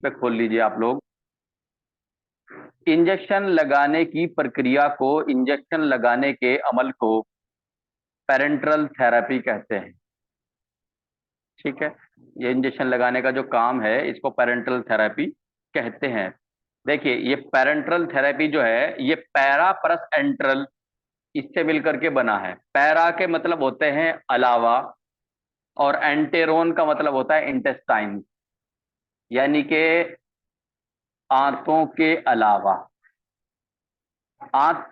पे खोल लीजिए आप लोग। इंजेक्शन लगाने की प्रक्रिया को, इंजेक्शन लगाने के अमल को पेरेंटल थेरेपी कहते हैं। ठीक है, ये इंजेक्शन लगाने का जो काम है इसको पेरेंटल थेरेपी कहते हैं। देखिए, ये पेरेंटल थेरेपी जो है ये पैरा प्लस एंट्रल, इससे मिलकर के बना है। पैरा के मतलब होते हैं अलावा, और एंटेरोन का मतलब होता है इंटेस्टाइन, यानी कि आंतों के अलावा। आंत,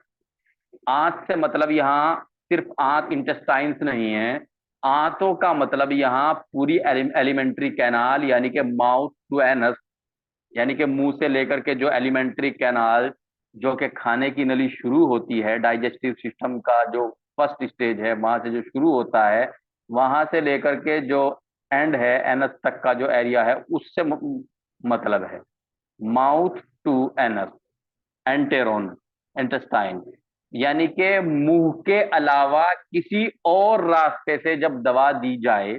आंत से मतलब यहाँ सिर्फ आंत इंटेस्टाइन्स नहीं है। आंतों का मतलब यहाँ पूरी एलिमेंट्री कैनाल, यानी कि माउथ टू एनस, यानी कि मुंह से लेकर के जो एलिमेंट्री कैनाल, जो कि खाने की नली शुरू होती है, डाइजेस्टिव सिस्टम का जो फर्स्ट स्टेज है, वहां से जो शुरू होता है, वहां से लेकर के जो एंड है एनस तक का जो एरिया है, उससे मतलब है माउथ टू एनस, एंटेरोन, इंटेस्टाइन। यानी कि मुंह के अलावा किसी और रास्ते से जब दवा दी जाए,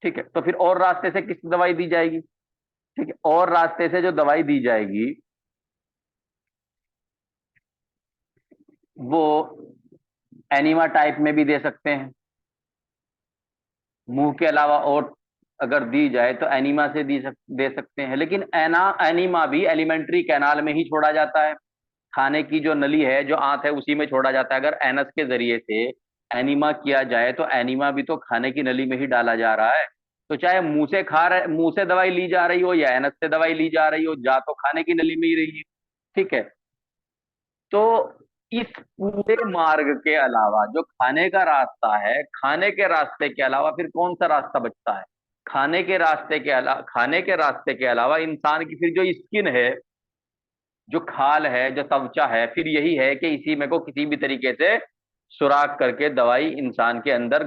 ठीक है, तो फिर और रास्ते से किस दवाई दी जाएगी? ठीक है, और रास्ते से जो दवाई दी जाएगी वो एनिमा टाइप में भी दे सकते हैं। मुंह के अलावा और अगर दी जाए तो एनिमा से दे सकते हैं, लेकिन एनिमा भी एलिमेंट्री कैनाल में ही छोड़ा जाता है। खाने की जो नली है, जो आंत है, उसी में छोड़ा जाता है। अगर एनस के जरिए से एनिमा किया जाए तो एनिमा भी तो खाने की नली में ही डाला जा रहा है। तो चाहे मुंह से दवाई ली जा रही हो या एनस से दवाई ली जा रही हो, जा तो खाने की नली में ही रही है। ठीक है, तो इस पूरे मार्ग के अलावा जो खाने का रास्ता है, खाने के रास्ते के अलावा फिर कौन सा रास्ता बचता है? खाने के रास्ते के अलावा इंसान की फिर जो स्किन है, जो खाल है, जो त्वचा है, फिर यही है कि इसी में को किसी भी तरीके से सुराख करके दवाई इंसान के अंदर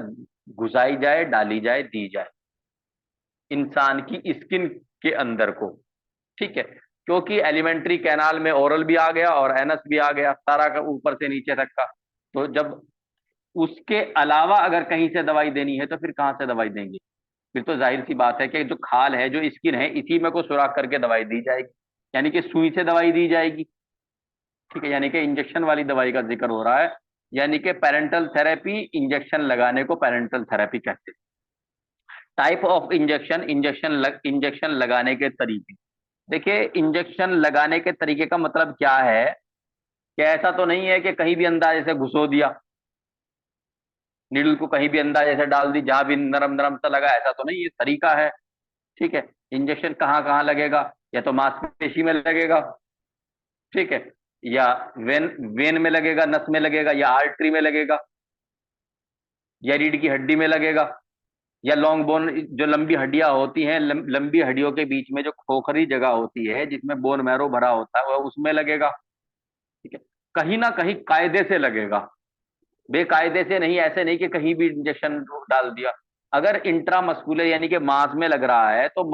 घुसाई जाए, डाली जाए, दी जाए, इंसान की स्किन के अंदर को। ठीक है, क्योंकि एलिमेंट्री कैनाल में ओरल भी आ गया और एनस भी आ गया, सारा का ऊपर से नीचे तक का। तो जब उसके अलावा अगर कहीं से दवाई देनी है तो फिर कहाँ से दवाई देंगे? फिर तो जाहिर सी बात है कि जो खाल है, जो स्किन है, इसी में को सुराख करके दवाई दी जाएगी, यानी कि सुई से दवाई दी जाएगी। ठीक है, यानी कि इंजेक्शन वाली दवाई का जिक्र हो रहा है। यानी कि पेरेंटल थेरेपी, इंजेक्शन लगाने को पेरेंटल थेरेपी कहते हैं। टाइप ऑफ इंजेक्शन, इंजेक्शन लगाने के तरीके। देखिए, इंजेक्शन लगाने के तरीके का मतलब क्या है कि ऐसा तो नहीं है कि कहीं भी अंदाजे से घुसो दिया, नीडल को कहीं भी अंदाजे से डाल दी, जहां भी नरम नरम सा लगा, ऐसा तो नहीं, ये तरीका है। ठीक है, इंजेक्शन कहाँ कहाँ लगेगा? या तो मांसपेशी में लगेगा, ठीक है, या वेन वेन में लगेगा, नस में लगेगा, या आर्टरी में लगेगा, या रीढ़ की हड्डी में लगेगा, या लॉन्ग बोन, जो लंबी हड्डियां होती हैं, लंबी हड्डियों के बीच में जो खोखली जगह होती है जिसमें बोन मैरो भरा होता है, वह उसमें लगेगा। ठीक है, कहीं ना कहीं कायदे से लगेगा, बेकायदे से नहीं, ऐसे नहीं कि कहीं भी इंजेक्शन डाल दिया। अगर इंट्रामस्कुलर यानी कि मांस में लग रहा है तो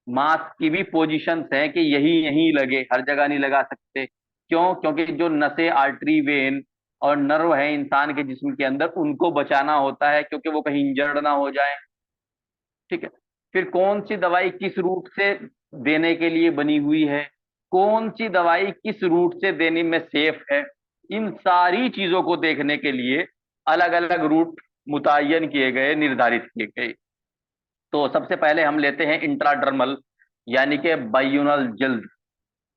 मांस की भी पोजीशंस हैं कि यही यहीं लगे, हर जगह नहीं लगा सकते। क्यों? क्योंकि जो नसें, आर्टरी, वेन और नर्व है इंसान के जिस्म के अंदर, उनको बचाना होता है, क्योंकि वो कहीं इंजर्ड ना हो जाए। ठीक है, फिर कौन सी दवाई किस रूट से देने के लिए बनी हुई है, कौन सी दवाई किस रूट से देने में सेफ है, इन सारी चीजों को देखने के लिए अलग अलग रूट मुतय्यन किए गए, निर्धारित किए गए। तो सबसे पहले हम लेते हैं इंट्राडर्मल, यानी कि बायूनल जिल्द।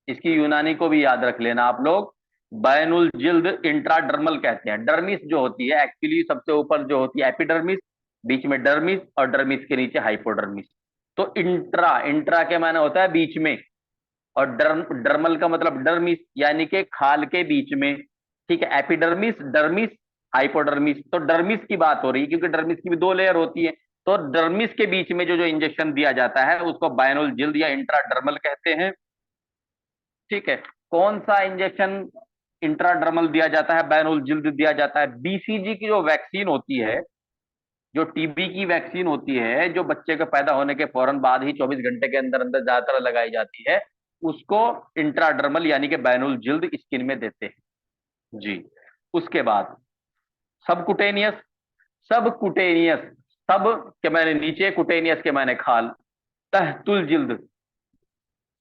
इसकी यूनानी को भी याद रख लेना आप लोग। बायनुल जिल्द इंट्राडर्मल कहते हैं। डर्मिस जो होती है, एक्चुअली सबसे ऊपर जो होती है एपिडर्मिस, बीच में डर्मिस, और डर्मिस के नीचे हाइपोडर्मिस। तो इंट्रा, इंट्रा के माने होता है बीच में, और डर्मल का मतलब डर्मिस, यानी कि खाल के बीच में। ठीक है, एपिडर्मिस, डर्मिस, हाइपोडर्मिस। तो डर्मिस की बात हो रही है क्योंकि डर्मिस की भी दो लेयर होती है। तो डर्मिस के बीच में जो जो इंजेक्शन दिया जाता है उसको बायनुल जिल्द या इंट्राडर्मल कहते हैं। ठीक है, कौन सा इंजेक्शन इंट्राडर्मल दिया जाता है, बैनुल जिल्द दिया जाता है? बीसीजी की जो वैक्सीन होती है, जो टीबी की वैक्सीन होती है, जो बच्चे के पैदा होने के फौरन बाद ही 24 घंटे के अंदर अंदर ज्यादातर लगाई जाती है, उसको इंट्राडर्मल यानी कि बैनुल जिल्द स्किन में देते हैं जी। उसके बाद सबकुटेनियस, सबकुटेनियस, सब के मैंने नीचे, कुटेनियस के मैंने खाल। तहतुल जिल्द,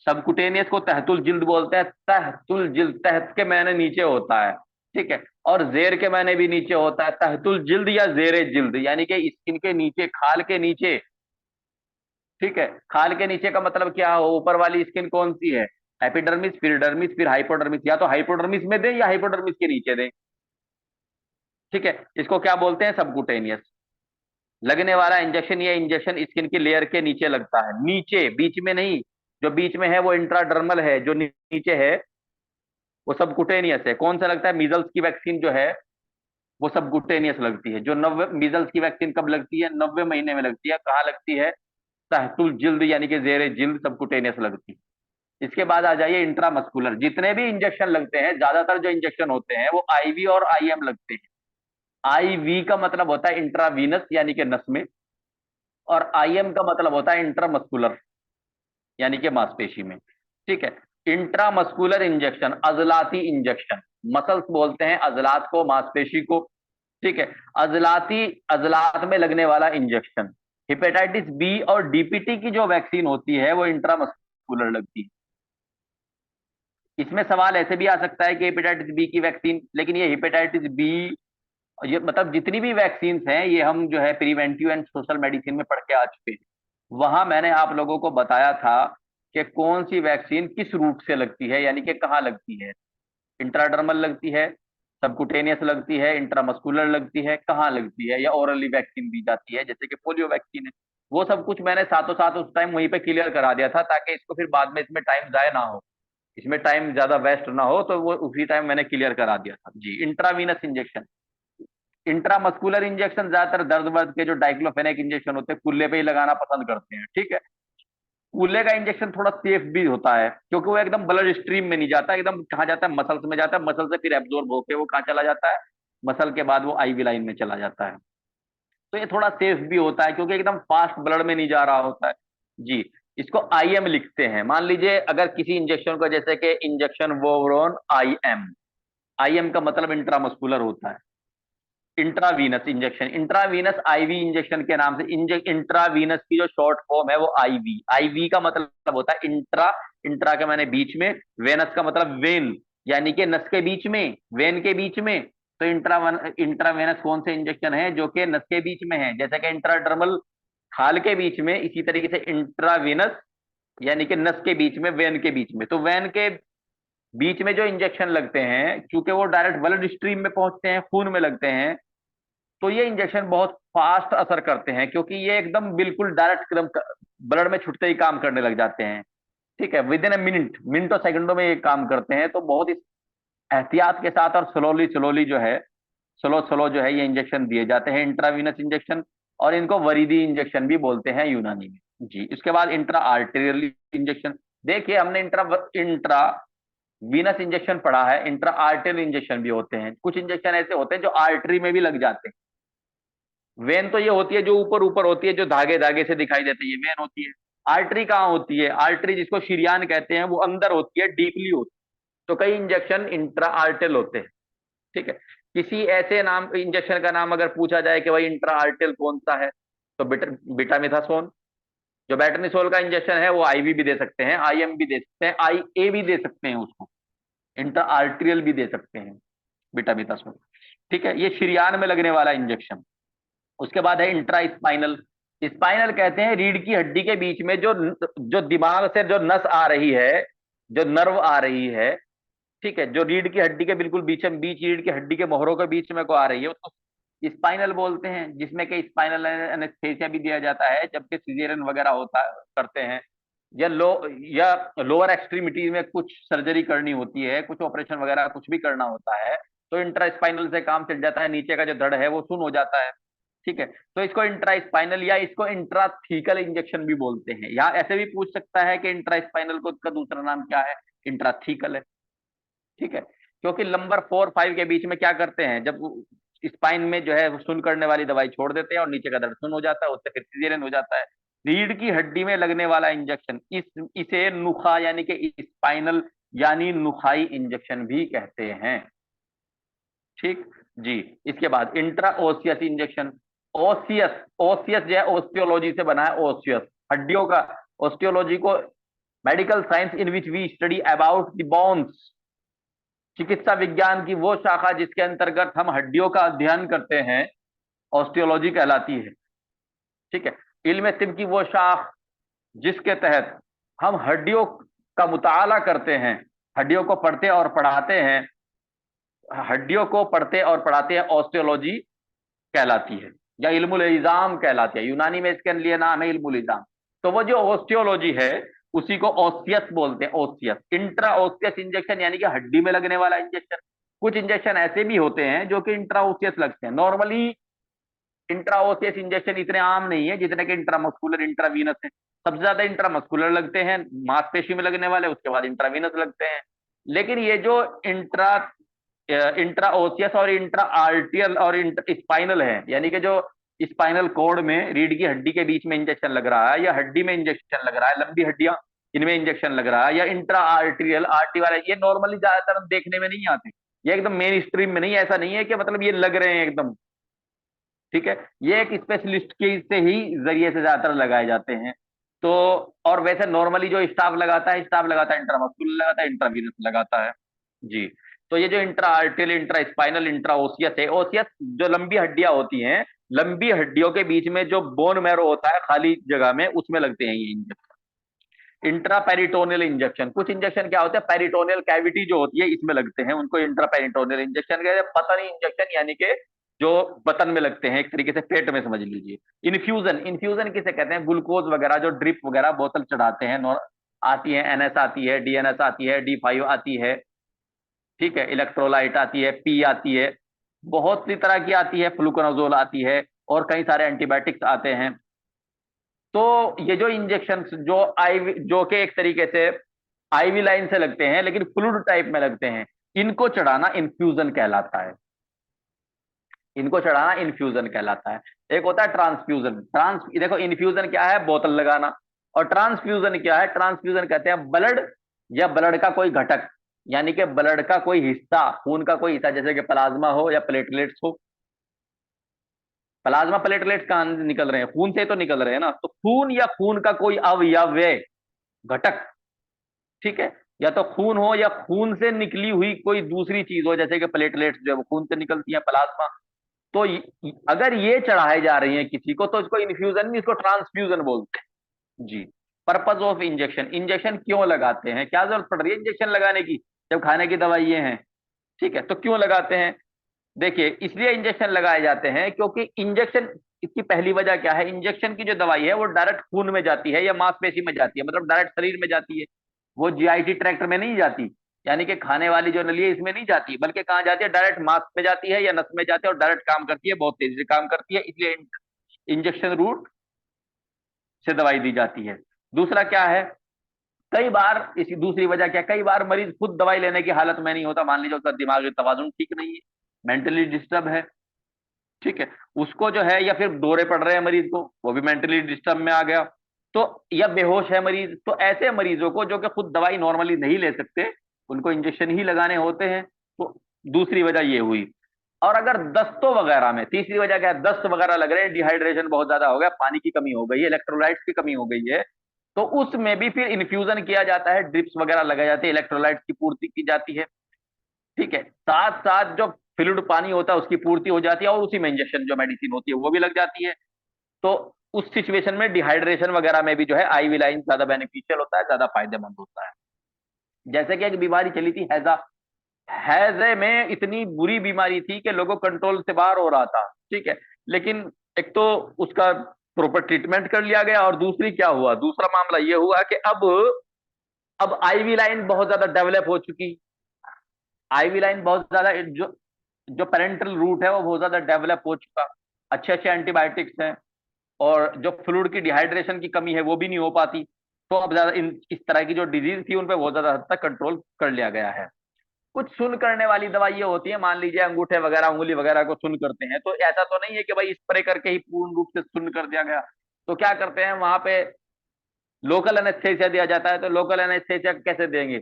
सबकुटेनियस को तहतुल जिल्द बोलते हैं। तहतुल जिल्द, तहत के मैंने नीचे होता है, ठीक है, और जेर के मैंने भी नीचे होता है। तहतुल जिल्द या जेरे जिल्द, यानी कि स्किन के नीचे, खाल के नीचे, ठीक है। खाल के नीचे का मतलब क्या हो, ऊपर वाली स्किन कौन सी है, एपिडर्मिस, फिर डर्मिस, फिर हाइपोडर्मिस, या तो हाइपोडर्मिस में दें या हाइपोडर्मिस के नीचे दें, ठीक है। इसको क्या बोलते हैं, सबकुटेनियस। लगने वाला इंजेक्शन, ये इंजेक्शन स्किन की लेयर के नीचे लगता है, नीचे, बीच में नहीं। जो बीच में है वो इंट्राडर्मल है, जो नीचे है वो सबकुटेनियस है। कौन सा लगता है, मीजल्स की वैक्सीन जो है वो सबकुटेनियस लगती है। जो 90, मीजल्स की वैक्सीन कब लगती है, 90 महीने में लगती है। कहाँ लगती है, तहतुल जिल्द यानी कि जेरे जिल्द, सबकुटेनियस लगती है। इसके बाद आ जाइए इंट्रामस्कुलर। जितने भी इंजेक्शन लगते हैं, ज्यादातर जो इंजेक्शन होते हैं वो आईवी और आईएम लगते हैं। आईवी का मतलब होता है इंट्रावीनस यानी कि नस में, और आईएम का मतलब होता है इंट्रामस्कुलर यानी कि मांसपेशी में, ठीक है। इंट्रामस्कुलर इंजेक्शन, अजलाती इंजेक्शन, मसल्स बोलते हैं अजलात को, मांसपेशी को, ठीक है। अजलाती, अजलात में लगने वाला इंजेक्शन। हेपेटाइटिस बी और डीपीटी की जो वैक्सीन होती है वो इंट्रामस्कुलर लगती है। इसमें सवाल ऐसे भी आ सकता है कि हेपेटाइटिस बी की वैक्सीन, लेकिन ये हेपेटाइटिस बी, ये मतलब जितनी भी वैक्सीन हैं ये हम जो है प्रिवेंटिव एंड सोशल मेडिसिन में पढ़ के आ चुके हैं। वहां मैंने आप लोगों को बताया था कि कौन सी वैक्सीन किस रूट से लगती है, यानी कि कहाँ लगती है। इंट्राडर्मल लगती है, सबकुटेनियस लगती है, इंट्रामस्कुलर लगती है, कहाँ लगती है, या ओरली वैक्सीन दी जाती है जैसे कि पोलियो वैक्सीन है। वो सब कुछ मैंने साथों साथ उस टाइम वहीं पे क्लियर करा दिया था, ताकि इसको फिर बाद में इसमें टाइम जाया ना हो, इसमें टाइम ज्यादा वेस्ट ना हो, तो वो उसी टाइम मैंने क्लियर करा दिया था जी। इंट्रावीनस इंजेक्शन, इंट्रामस्कुलर इंजेक्शन ज्यादातर दर्द वर्द के जो डाइक्लोफेनेक इंजेक्शन होते हैं कुल्ले पे ही लगाना पसंद करते हैं, ठीक है। कुल्ले का इंजेक्शन थोड़ा सेफ भी होता है, क्योंकि वो एकदम ब्लड स्ट्रीम में नहीं जाता, एकदम कहाँ जाता है, मसल्स में जाता है, मसल से फिर एब्जॉर्ब होके वो कहाँ चला जाता है, मसल के बाद वो आईवी लाइन में चला जाता है। तो ये थोड़ा सेफ भी होता है, क्योंकि एकदम फास्ट ब्लड में नहीं जा रहा होता है जी। इसको आईएम लिखते हैं। मान लीजिए अगर किसी इंजेक्शन को, जैसे कि इंजेक्शन वोवरोन आईएम, आईएम का मतलब इंट्रामस्कुलर होता है। Intravenous injection, intravenous IV injection के नाम से, इंट्रावीनस की जो शॉर्ट फॉर्म है वो आईवी, आईवी का मतलब होता है इंट्रा, इंट्रा के मैंने बीच में, वेनस का मतलब वेन, यानी कि नस के बीच में, वेन के बीच में। तो इंट्रावेनस कौन से इंजेक्शन है जो कि नस के बीच में है, जैसे कि इंट्राडर्मल खाल के बीच में, इसी तरीके से इंट्रावेनस यानी कि नस के बीच में, वेन के बीच में। तो वेन के बीच में जो इंजेक्शन लगते हैं, क्योंकि वो डायरेक्ट ब्लड स्ट्रीम में पहुंचते हैं, खून में लगते हैं, तो ये इंजेक्शन बहुत फास्ट असर करते हैं, क्योंकि ये एकदम बिल्कुल डायरेक्ट एकदम ब्लड में छुटते ही काम करने लग जाते हैं, ठीक है। विद इन ए मिनट, मिनटों सेकंडों में ये काम करते हैं। तो बहुत ही एहतियात के साथ और स्लोली स्लोली जो है, स्लो स्लो जो है ये इंजेक्शन दिए जाते हैं, इंट्रावीनस इंजेक्शन। और इनको वरीदी इंजेक्शन भी बोलते हैं यूनानी में जी। इसके बाद इंट्रा आर्टेरियल इंजेक्शन। देखिए हमने इंट्रा वीनस इंजेक्शन पढ़ा है, इंट्रा आर्टेरियल इंजेक्शन भी होते हैं। कुछ इंजेक्शन ऐसे होते हैं जो आर्टरी में भी लग जाते हैं। वेन तो ये होती है जो ऊपर ऊपर होती है, जो धागे धागे से दिखाई देती है, वेन होती है। आर्टरी कहाँ होती है, आर्टरी जिसको शिरियान कहते हैं वो अंदर होती है, डीपली होती है। तो कई इंजेक्शन इंट्रा आर्टेल होते हैं, ठीक है। किसी ऐसे नाम इंजेक्शन का नाम अगर पूछा जाए कि भाई इंट्रा आर्टेल कौन सा है, तो बिटामिथासोन। जो बेटनिसोल का इंजेक्शन है वो आईवी भी दे सकते हैं, आईएम भी दे सकते हैं, आई ए भी दे सकते हैं उसको, इंट्रा आर्टेरियल भी दे सकते हैं बिटामिथासोन, ठीक है। ये शिरियान में लगने वाला इंजेक्शन। उसके बाद है इंट्रा स्पाइनल। स्पाइनल कहते हैं रीढ़ की हड्डी के बीच में जो, जो दिमाग से जो नस आ रही है, जो नर्व आ रही है, ठीक है, जो रीढ़ की हड्डी के बिल्कुल बीच में, बीच रीढ़ की हड्डी के मोहरों के बीच में को आ रही है, उसको स्पाइनल बोलते हैं। जिसमें कि स्पाइनल एनेस्थेसिया भी दिया जाता है जबकि सिजेरियन वगैरह होता करते हैं, या या लोअर एक्सट्रीमिटी में कुछ सर्जरी करनी होती है, कुछ ऑपरेशन वगैरह कुछ भी करना होता है, तो इंट्रा स्पाइनल से काम चल जाता है, नीचे का जो धड़ है वो सुन हो जाता है, ठीक है। तो इसको इंट्रा स्पाइनल या इसको इंट्राथीकल इंजेक्शन भी बोलते हैं। यहाँ ऐसे भी पूछ सकता है कि इंट्रा स्पाइनल को का दूसरा नाम क्या है, इंट्राथीकल है, ठीक है। क्योंकि नंबर 4 5 के बीच में क्या करते हैं, जब स्पाइन में जो है सुन करने वाली दवाई छोड़ देते हैं और नीचे का दर्द सुन हो जाता है, उससे फिर सीजरियन हो जाता है। रीढ़ की हड्डी में लगने वाला इंजेक्शन, इसे नुखा यानी कि स्पाइनल यानी नुखाई इंजेक्शन भी कहते हैं, ठीक जी। इसके बाद इंट्रा ओसियस इंजेक्शन। ओसियस, ओसियस जो है ओस्टियोलॉजी से बना है, ओसियस हड्डियों का, ऑस्टियोलॉजी को medical science in which we study about the bones, चिकित्सा विज्ञान की वो शाखा जिसके अंतर्गत हम हड्डियों का अध्ययन करते हैं, ऑस्टियोलॉजी कहलाती है। ठीक है। इल्म तिब की वो शाख जिसके तहत हम हड्डियों का मुताला करते हैं, हड्डियों को पढ़ते और पढ़ाते हैं, हड्डियों को पढ़ते और पढ़ाते हैं, ऑस्टियोलॉजी कहलाती है या इल्मुल इजाम कहलाती है। यूनानी में इसके लिए नाम है इल्मुल इजाम। तो वो जो ऑस्टियोलॉजी है उसी को ओसियस बोलते हैं, ओसियस। इंट्रा ओसियस इंजेक्शन यानी कि हड्डी में लगने वाला इंजेक्शन। कुछ इंजेक्शन ऐसे भी होते हैं जो कि इंट्रा ओसियस लगते हैं। नॉर्मली इंट्राओसियस इंजेक्शन इतने आम नहीं है जितने कि इंट्रामस्कुलर, इंट्रावीनस है। सबसे ज्यादा इंट्रामस्कुलर लगते हैं, मांसपेशी में लगने वाले, उसके बाद इंट्रावीनस लगते हैं। लेकिन ये जो इंट्राओसियस और इंट्रा आर्टियल और स्पाइनल है, यानी कि जो स्पाइनल कॉर्ड में रीढ़ की हड्डी के बीच में इंजेक्शन लग रहा है, या हड्डी में इंजेक्शन लग रहा है, लंबी हड्डियां इनमें इंजेक्शन लग रहा है, या इंट्रा आर्टिरियल आर्टी वाले, ये नॉर्मली ज्यादातर हम देखने में नहीं आते। ये एकदम मेन स्ट्रीम में नहीं, ऐसा नहीं है कि मतलब ये लग रहे हैं एकदम। ठीक है। ये एक स्पेशलिस्ट के से ही जरिए से ज्यादातर लगाए जाते हैं। तो और वैसे नॉर्मली जो स्टाफ लगाता है इंट्रामस्कुलर लगाता है, इंट्रावीनस लगाता है। जी। तो ये जो intra arterial, intra spinal, intra osseous है, ओसियस जो लंबी हड्डियां होती हैं, लंबी हड्डियों के बीच में जो बोन मैरो होता है खाली जगह में, उसमें लगते हैं ये इंजेक्शन। इंट्रा पेरिटोनियल इंजेक्शन, कुछ इंजेक्शन क्या होते हैं, पेरिटोनियल कैविटी जो होती है इसमें लगते हैं, उनको इंट्रा पेरिटोनियल इंजेक्शन कहते हैं। पतनी इंजेक्शन यानी कि जो बतन में लगते हैं, एक तरीके से पेट में समझ लीजिए। इन्फ्यूजन, इन्फ्यूजन किसे कहते हैं, ग्लूकोज वगैरह जो ड्रिप वगैरह बोतल चढ़ाते हैं, आती है, एनएस आती है, डीएनएस आती है, डी5 आती है। ठीक है। इलेक्ट्रोलाइट आती है, पी आती है, बहुत सी तरह की आती है, फ्लूकोनाजोल आती है, और कई सारे एंटीबायोटिक्स आते हैं। तो ये जो इंजेक्शन जो आईवी, जो कि एक तरीके से आईवी लाइन से लगते हैं लेकिन फ्लूइड टाइप में लगते हैं, इनको चढ़ाना इन्फ्यूजन कहलाता है। इनको चढ़ाना इन्फ्यूजन कहलाता है। एक होता है ट्रांसफ्यूजन। देखो, इन्फ्यूजन क्या है, बोतल लगाना, और ट्रांसफ्यूजन क्या है, ट्रांसफ्यूजन कहते हैं ब्लड या ब्लड का कोई घटक, यानी कि ब्लड का कोई हिस्सा, खून का कोई हिस्सा, जैसे कि प्लाज्मा हो या प्लेटलेट्स हो। प्लाज्मा प्लेटलेट्स कहां निकल रहे हैं, खून से तो निकल रहे हैं ना। तो खून या खून का कोई अवयव, घटक, ठीक है, या तो खून हो या खून से निकली हुई कोई दूसरी चीज हो, जैसे कि प्लेटलेट्स जो है वो खून से निकलती है, प्लाज्मा। तो अगर ये चढ़ाई जा रही है किसी को तो इसको इन्फ्यूजन नहीं, इसको ट्रांसफ्यूजन बोलते हैं। जी। पर्पज ऑफ इंजेक्शन, इंजेक्शन क्यों लगाते हैं, क्या जरूरत पड़ रही है इंजेक्शन लगाने की जब खाने की दवाइयां हैं। ठीक है। तो क्यों लगाते हैं, देखिए, इसलिए इंजेक्शन लगाए जाते हैं क्योंकि इंजेक्शन, इसकी पहली वजह क्या है, इंजेक्शन की जो दवाई है वो डायरेक्ट खून में जाती है या मांसपेशी में जाती है, मतलब डायरेक्ट शरीर में जाती है। वो जीआईटी ट्रैक्ट में नहीं जाती, यानी कि खाने वाली जो नली है इसमें नहीं जाती, बल्कि कहाँ जाती है, डायरेक्ट मांस में जाती है या नस में जाती है, और डायरेक्ट काम करती है, बहुत तेजी से काम करती है, इसलिए इंजेक्शन रूट से दवाई दी जाती है। दूसरा क्या है, कई बार, इसकी दूसरी वजह क्या, कई बार मरीज खुद दवाई लेने की हालत में नहीं होता, मान लीजिए उसका दिमागी तवाजुन ठीक नहीं है, मेंटली डिस्टर्ब है। ठीक है। उसको जो है, या फिर दौरे पड़ रहे हैं मरीज को, वो भी मेंटली डिस्टर्ब में आ गया, तो या बेहोश है मरीज, तो ऐसे मरीजों को जो कि खुद दवाई नॉर्मली नहीं ले सकते, उनको इंजेक्शन ही लगाने होते हैं। तो दूसरी वजह ये हुई। और अगर दस्तों वगैरह में, तीसरी वजह क्या है, दस्त वगैरह लग रहे हैं, डिहाइड्रेशन बहुत ज्यादा हो गया, पानी की कमी हो गई है, इलेक्ट्रोलाइट्स की कमी हो गई है, तो उसमें भी फिर इन्फ्यूजन किया जाता है, ड्रिप्स वगैरह लगाए जाते हैं, इलेक्ट्रोलाइट्स की पूर्ति की जाती है। ठीक है। साथ साथ जो फ्लूइड पानी होता है उसकी पूर्ति हो जाती है, और उसी में इंजेक्शन जो मेडिसिन होती है वो भी लग जाती है। तो उस सिचुएशन में डिहाइड्रेशन वगैरह में भी जो है आईवी लाइन ज्यादा बेनिफिशियल होता है, ज्यादा फायदेमंद होता है। जैसे कि एक बीमारी चली थी, हैजा। हैजे में इतनी बुरी बीमारी थी कि लोगों कंट्रोल से बाहर हो रहा था। ठीक है। लेकिन एक तो उसका प्रॉपर ट्रीटमेंट कर लिया गया, और दूसरी क्या हुआ, दूसरा मामला ये हुआ कि अब आईवी लाइन बहुत ज्यादा डेवलप हो चुकी। आईवी लाइन बहुत ज्यादा, जो जो पेरेंटल रूट है वो बहुत ज्यादा डेवलप हो चुका, अच्छे अच्छे एंटीबायोटिक्स हैं, और जो फ्लूइड की डिहाइड्रेशन की कमी है वो भी नहीं हो पाती। तो अब ज्यादा इस तरह की जो डिजीज थी उन पे बहुत ज्यादा हद तक कंट्रोल कर लिया गया है। कुछ सुन करने वाली दवाइयां होती है, मान लीजिए अंगूठे वगैरह, उंगली वगैरह को सुन करते हैं, तो ऐसा तो नहीं है कि भाई स्प्रे करके ही पूर्ण रूप से सुन कर दिया गया। तो क्या करते हैं, वहां पे लोकल एनेस्थेसिया दिया जाता है। तो लोकल एनेस्थेसिया कैसे देंगे,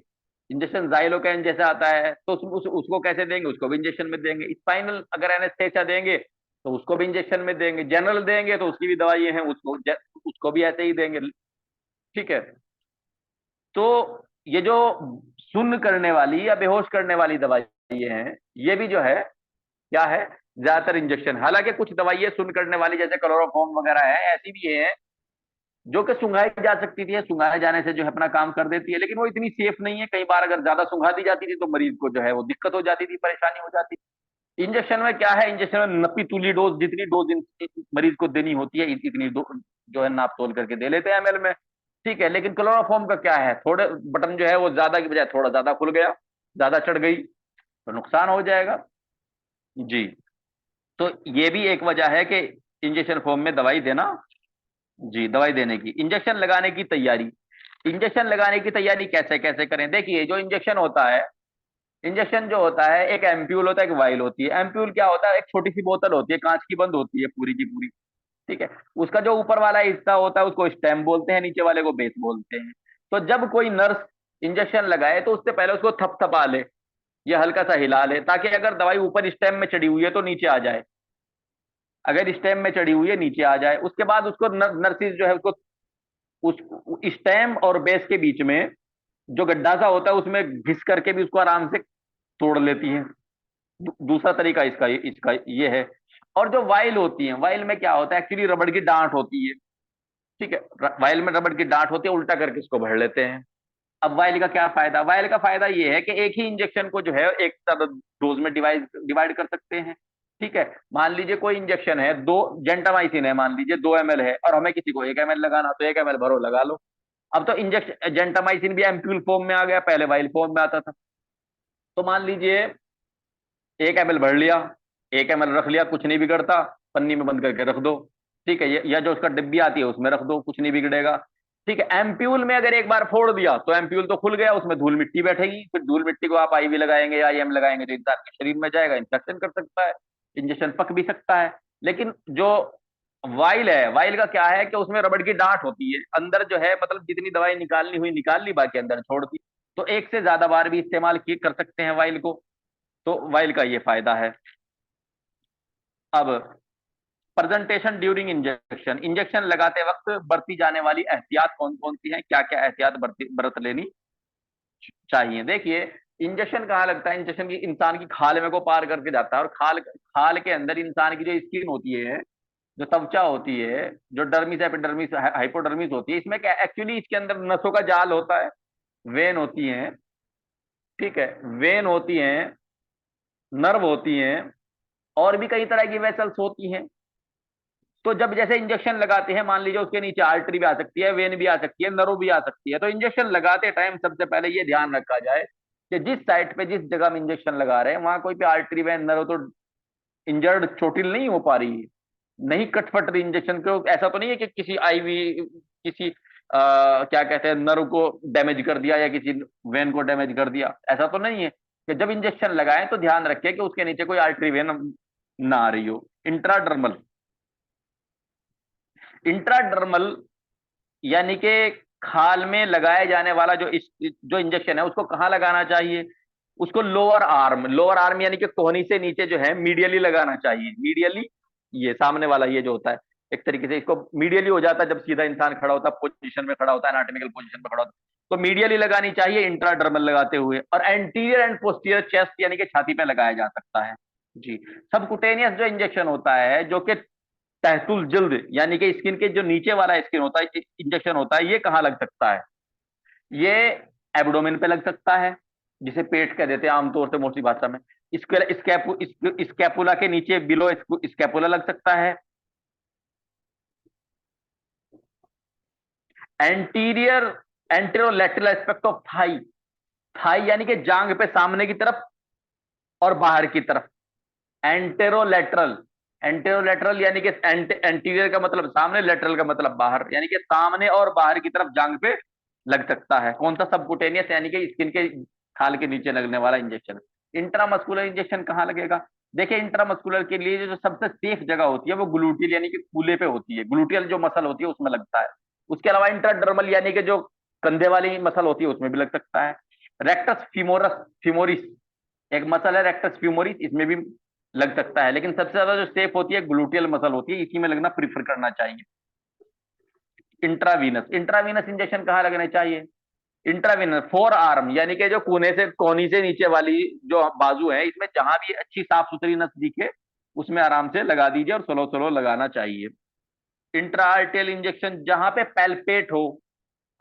इंजेक्शन जाइलोकाइन जैसा आता है, तो उसको कैसे देंगे, उसको भी इंजेक्शन में देंगे। स्पाइनल अगर एनेस्थेसिया देंगे तो उसको भी इंजेक्शन में देंगे। जनरल देंगे तो उसकी भी दवाई हैं, उसको भी ऐसे ही देंगे। ठीक है। तो ये जो सुन्न करने वाली या बेहोश करने वाली दवाई हैं, ये भी जो है क्या है, ज्यादातर इंजेक्शन। हालांकि कुछ दवाइयां सुन्न करने वाली जैसे क्लोरोफॉर्म वगैरह है, ऐसी भी है जो कि सुंघाई जा सकती थी, सुंघाए जाने से जो है अपना काम कर देती है, लेकिन वो इतनी सेफ नहीं है। कई बार अगर ज्यादा सुंघा दी जाती थी तो मरीज को जो है वो दिक्कत हो जाती थी, परेशानी हो जाती थी। इंजेक्शन में क्या है, इंजेक्शन में नपी तुली डोज, जितनी डोज मरीज को देनी होती है इतनी जो है नाप तोल करके दे लेते हैं एमएल में। ठीक है, लेकिन क्लोरोफॉर्म का क्या है, थोड़े बटन जो है वो ज्यादा की बजाय थोड़ा ज्यादा खुल गया, ज्यादा चढ़ गई तो नुकसान हो जाएगा। जी। तो ये भी एक वजह है कि इंजेक्शन फॉर्म में दवाई देना। जी, दवाई देने की, इंजेक्शन लगाने की तैयारी। इंजेक्शन लगाने की तैयारी कैसे कैसे करें, देखिए जो इंजेक्शन होता है, इंजेक्शन जो होता है, एक एम्प्यूल होता है, एक वाइल होती है। एम्प्यूल क्या होता है, एक छोटी सी बोतल होती है, कांच की बंद होती है पूरी की पूरी। ठीक है। उसका जो ऊपर वाला हिस्सा होता है उसको स्टेम बोलते हैं, नीचे वाले को बेस बोलते हैं। तो जब कोई नर्स इंजेक्शन लगाए तो उससे पहले उसको थपथपा ले, या हल्का सा हिला ले, ताकि अगर दवाई ऊपर स्टेम में चढ़ी हुई है तो नीचे आ जाए, अगर स्टेम में चढ़ी हुई है नीचे आ जाए। उसके बाद उसको नर्सिस जो है उसको उस स्टेम और बेस के बीच में जो गड्ढा सा होता है उसमें घिस करके भी उसको आराम से तोड़ लेती है। दूसरा तरीका इसका इसका ये है। और जो वाइल होती है, वाइल में क्या होता है, एक्चुअली रबड़ की डांट होती है। ठीक है, वाइल में रबड़ की डांट होती है, उल्टा करके इसको भर लेते हैं। अब वाइल का क्या फायदा, वाइल का फायदा ये है कि एक ही इंजेक्शन को जो है एक डोज में डिवाइड डिवाइड कर सकते हैं। ठीक है, मान लीजिए कोई इंजेक्शन है, दो जेंटामाइसिन है, मान लीजिए 2 ml है, और हमें किसी को 1 ml लगाना, तो 1 ml भरो लगा लो। अब तो इंजेक्शन जेंटामाइसिन भी एम्प्यूल फॉर्म में आ गया, पहले वाइल फॉर्म में आता था। तो मान लीजिए 1 ml भर लिया, 1 ml रख लिया, कुछ नहीं बिगड़ता, पन्नी में बंद करके रख दो। ठीक है, या जो उसका डिब्बी आती है उसमें रख दो, कुछ नहीं बिगड़ेगा। ठीक है, एम्प्यूल में अगर एक बार फोड़ दिया तो एम्प्यूल तो खुल गया, उसमें धूल मिट्टी बैठेगी, फिर धूल मिट्टी को आप आईवी लगाएंगे या आईएम लगाएंगे तो इंसान के शरीर में जाएगा, इंफेक्शन कर सकता है, इंजेक्शन पक भी सकता है। लेकिन जो वाइल है, वाइल का क्या है कि उसमें रबड़ की डांट होती है अंदर जो है, मतलब जितनी दवाई निकालनी हुई निकाल ली, बाकी अंदर छोड़ दी। तो एक से ज्यादा बार भी इस्तेमाल की कर सकते हैं वाइल को। तो वाइल का ये फायदा है। अब प्रेजेंटेशन ड्यूरिंग इंजेक्शन, इंजेक्शन लगाते वक्त बरती जाने वाली एहतियात कौन कौन सी हैं, क्या क्या एहतियात बरत लेनी चाहिए। देखिए, इंजेक्शन कहाँ लगता है, इंजेक्शन की इंसान की खाल में को पार करके जाता है, और खाल खाल के अंदर इंसान की जो स्किन होती है, जो त्वचा होती है, जो डर्मिस एपिडर्मिस हाइपोडर्मिस होती है, इसमें क्या एक्चुअली इसके अंदर नसों का जाल होता है, वेन होती है। ठीक है, वेन होती हैं, नर्व होती हैं, और भी कई तरह की वेसल्स होती हैं। तो जब जैसे इंजेक्शन लगाते हैं, मान लीजिए उसके नीचे आर्टरी भी आ सकती है, वेन भी आ सकती है, नर्व भी आ सकती है। तो इंजेक्शन लगाते टाइम सबसे पहले ये ध्यान रखा जाए कि जिस साइड पे, जिस जगह हम इंजेक्शन लगा रहे हैं, वहां कोई भी आर्टरी वेन नर्व तो इंजर्ड चोटिल नहीं हो पा रही है, नहीं कटफट रही इंजेक्शन को। ऐसा तो नहीं है कि किसी आईवी, किसी क्या कहते हैं, नर्व को डैमेज कर दिया या किसी वेन को डैमेज कर दिया, ऐसा तो नहीं है। कि जब इंजेक्शन लगाएं तो ध्यान रखें कि उसके नीचे कोई आर्टरी वेन ना आ रही हो। इंट्राडर्मल, इंट्राडर्मल यानी कि खाल में लगाए जाने वाला जो इंजेक्शन है उसको कहाँ लगाना चाहिए, उसको लोअर आर्म, लोअर आर्म यानी कि कोहनी से नीचे जो है मीडियली लगाना चाहिए। मीडियली, ये सामने वाला ये जो होता है, एक तरीके से इसको मीडियली हो जाता है जब सीधा इंसान खड़ा होता है, पोजीशन में खड़ा होता है, एनाटॉमिकल पोजीशन में खड़ा होता है, तो मीडियली लगानी चाहिए इंट्राडर्मल लगाते हुए। और एंटीरियर एंड पोस्टीरियर चेस्ट यानी कि छाती पे लगाया जा सकता है। जी। सबकुटेनियस जो इंजेक्शन होता है, जो कि तहतुल जल्द यानी कि स्किन के जो नीचे वाला स्किन होता है, इंजेक्शन होता है, ये कहाँ लग सकता है, ये एब्डोमेन पे लग सकता है, जिसे पेट कह देते हैं आमतौर से मोस्टली भाषा में। स्कैपुला के नीचे बिलो स्कैपुला लग सकता है। Anterior anterolateral aspect of thigh, thigh यानी कि जांग पे सामने की तरफ और बाहर की तरफ। एंटेरोलेटरल, एंटेरोलेटरल यानी कि एंटीरियर का मतलब सामने, लेटरल का मतलब बाहर, यानी कि सामने और बाहर की तरफ जांग पे लग सकता है। कौन सा, सबकुटेनियस यानी कि स्किन के खाल के नीचे लगने वाला इंजेक्शन। इंट्रामस्कुलर इंजेक्शन कहाँ लगेगा, देखिए इंट्रामस्कुलर के लिए जो सबसे सेफ जगह होती है वो ग्लूटियल यानी कि कूल्हे पे होती है, ग्लूटियल जो मसल होती है उसमें लगता है। उसके अलावा इंट्राडर्मल यानी कि जो कंधे वाली मसल होती है उसमें भी लग सकता है। रेक्टस फिमोरस फिमोरिस एक मसल है, रेक्टस फ्यूमोरिस, इसमें भी लग सकता है। लेकिन सबसे ज्यादा जो सेफ होती है ग्लूटियल मसल होती है, इसी में लगना प्रीफर करना चाहिए। इंट्रावीनस, इंट्रावीनस इंजेक्शन कहाँ लगने चाहिए? इंट्रावीनस फोर आर्म, यानी कि जो कोने से कोनी से नीचे वाली जो बाजू है, इसमें जहां भी अच्छी साफ सुथरी नस दिखे उसमें आराम से लगा दीजिए और स्लो स्लो लगाना चाहिए। इंट्रा आर्टेरियल इंजेक्शन जहां पे पैल्पेट हो,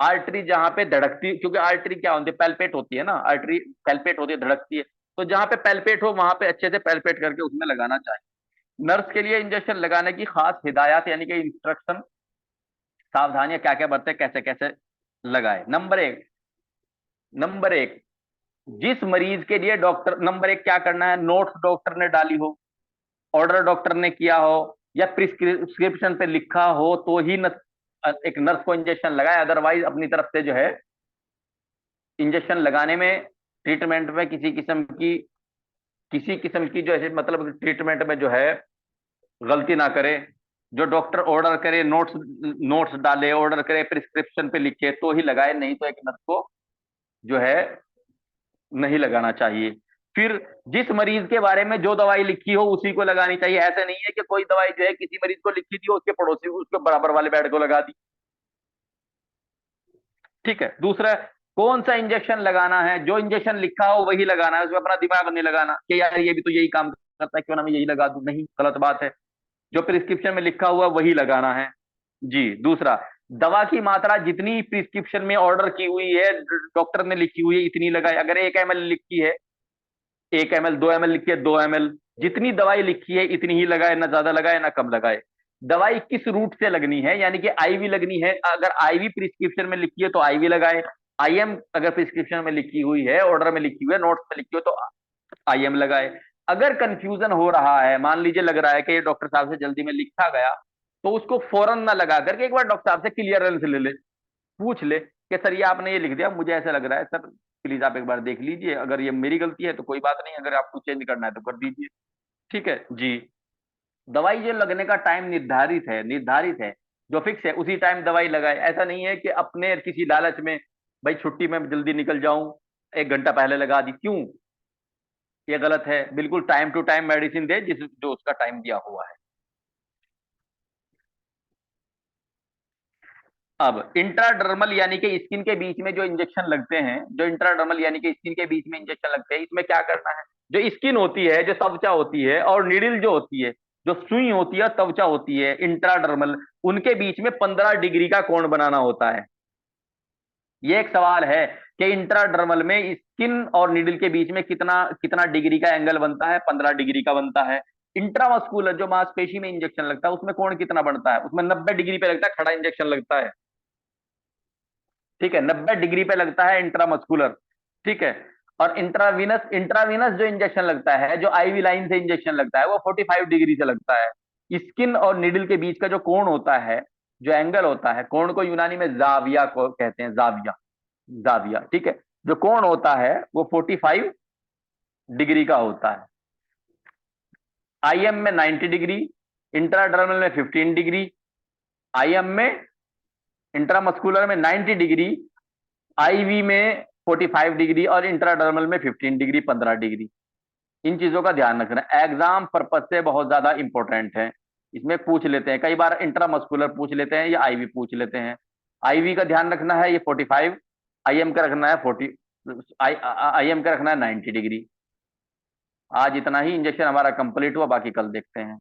आर्टरी जहां पे धड़कती, क्योंकि आर्टरी क्या होती है, पैल्पेट होती है ना, आर्टरी पैल्पेट होती है, धड़कती है, तो जहां पे पैल्पेट हो वहां पे अच्छे से पैल्पेट करके उसमें लगाना चाहिए। नर्स के लिए इंजेक्शन लगाने की खास हिदायत यानी कि इंस्ट्रक्शन, सावधानियां क्या क्या बरते, कैसे कैसे लगाए। नंबर एक, जिस मरीज के लिए डॉक्टर, नंबर एक क्या करना है, नोट्स डॉक्टर ने डाली हो, ऑर्डर डॉक्टर ने किया हो, या प्रिस्क्रिप्शन पे लिखा हो तो ही एक नर्स को इंजेक्शन लगाए, अदरवाइज अपनी तरफ से जो है इंजेक्शन लगाने में, ट्रीटमेंट में किसी किस्म की जो है मतलब ट्रीटमेंट में जो है गलती ना करे। जो डॉक्टर ऑर्डर करे, नोट्स नोट्स डाले, ऑर्डर करे, प्रिस्क्रिप्शन पे लिखे तो ही लगाए, नहीं तो एक नर्स को जो है नहीं लगाना चाहिए। फिर जिस मरीज के बारे में जो दवाई लिखी हो उसी को लगानी चाहिए। ऐसा नहीं है कि कोई दवाई जो है किसी मरीज को लिखी थी, उसके पड़ोसी उसके बराबर वाले बेड को लगा दी। ठीक है। दूसरा, कौन सा इंजेक्शन लगाना है, जो इंजेक्शन लिखा हो वही लगाना है, उसमें अपना दिमाग नहीं लगाना कि यार ये भी तो यही काम करता है, क्यों ना मैं यही लगा दूं, नहीं, गलत बात है। जो प्रिस्क्रिप्शन में लिखा हुआ वही लगाना है। जी। दूसरा, दवा की मात्रा जितनी प्रिस्क्रिप्शन में ऑर्डर की हुई है, डॉक्टर ने लिखी हुई है, इतनी लगाए। अगर 1 ml लिखी है, 1 ml, 2 ml लिखी है, 2 ml, जितनी दवाई लिखी है इतनी ही लगाए, ना ज्यादा लगाए ना कम लगाए। दवाई किस रूट से लगनी है, यानी कि आईवी लगनी है, अगर आईवी प्रिस्क्रिप्शन में लिखी है तो आईवी लगाए। आईएम अगर प्रिस्क्रिप्शन में लिखी हुई है, ऑर्डर में लिखी हुई है, नोट्स में लिखी हो तो आईएम लगाए। अगर कंफ्यूजन हो रहा है, मान लीजिए लग रहा है कि ये डॉक्टर साहब से जल्दी में लिखा गया, तो उसको फौरन ना लगा करके एक बार डॉक्टर साहब से क्लियरेंस ले ले, पूछ ले कि सर ये आपने ये लिख दिया, मुझे ऐसा लग रहा है सर, प्लीज आप एक बार देख लीजिए, अगर ये मेरी गलती है तो कोई बात नहीं, अगर आपको चेंज करना है तो कर दीजिए। ठीक है जी। दवाई जो लगने का टाइम निर्धारित है, जो फिक्स है उसी टाइम दवाई लगाए। ऐसा नहीं है कि अपने किसी लालच में, भाई छुट्टी में जल्दी निकल जाऊं, 1 घंटा पहले लगा दी, क्यों? ये गलत है। बिल्कुल टाइम टू टाइम मेडिसिन दे, जिस जो उसका टाइम दिया हुआ है। अब इंट्राडर्मल यानी कि स्किन के बीच में जो इंजेक्शन लगते हैं, जो इंट्राडर्मल यानी कि स्किन के बीच में इंजेक्शन लगते हैं, इसमें क्या करना है, जो स्किन होती है, जो त्वचा होती है, और नीडल जो होती है, जो सुई होती है, त्वचा होती है, इंट्राडर्मल, उनके बीच में 15 डिग्री का कोण बनाना होता है। ये एक सवाल है कि इंट्राडर्मल में स्किन और नीडल के बीच में कितना कितना डिग्री का एंगल बनता है, 15 डिग्री का बनता है। इंट्रामस्कुलर जो मांसपेशी में इंजेक्शन लगता है उसमें कोण कितना बनता है, उसमें 90 डिग्री पे लगता है, खड़ा इंजेक्शन लगता है। ठीक है, 90 डिग्री पे लगता है इंट्रामस्कुलर। ठीक है। और इंट्रावीनस इंट्रावीनस जो इंजेक्शन लगता है, जो आईवी लाइन से इंजेक्शन लगता है, वो 45 डिग्री से लगता है। स्किन और निडल के बीच का जो कोण होता है, जो एंगल होता है, कोण को यूनानी में जाविया को कहते हैं, जाविया, जाविया। ठीक है। जो कोण होता है वो 45 डिग्री का होता है। आईएम में 90 डिग्री, इंट्राडर्मल में 15 डिग्री, आईएम में, इंट्रामस्कुलर में 90 डिग्री, आईवी में 45 डिग्री, और इंट्राडर्मल में 15 डिग्री, 15 डिग्री। इन चीजों का ध्यान रखना, एग्जाम पर्पज से बहुत ज्यादा इंपॉर्टेंट है। इसमें पूछ लेते हैं कई बार, इंट्रामस्कुलर पूछ लेते हैं या आईवी पूछ लेते हैं। आईवी का ध्यान रखना है ये 45, आईएम का रखना है 40, आईएम का रखना है 90 डिग्री। आज इतना ही, इंजेक्शन हमारा कंप्लीट हुआ, बाकी कल देखते हैं।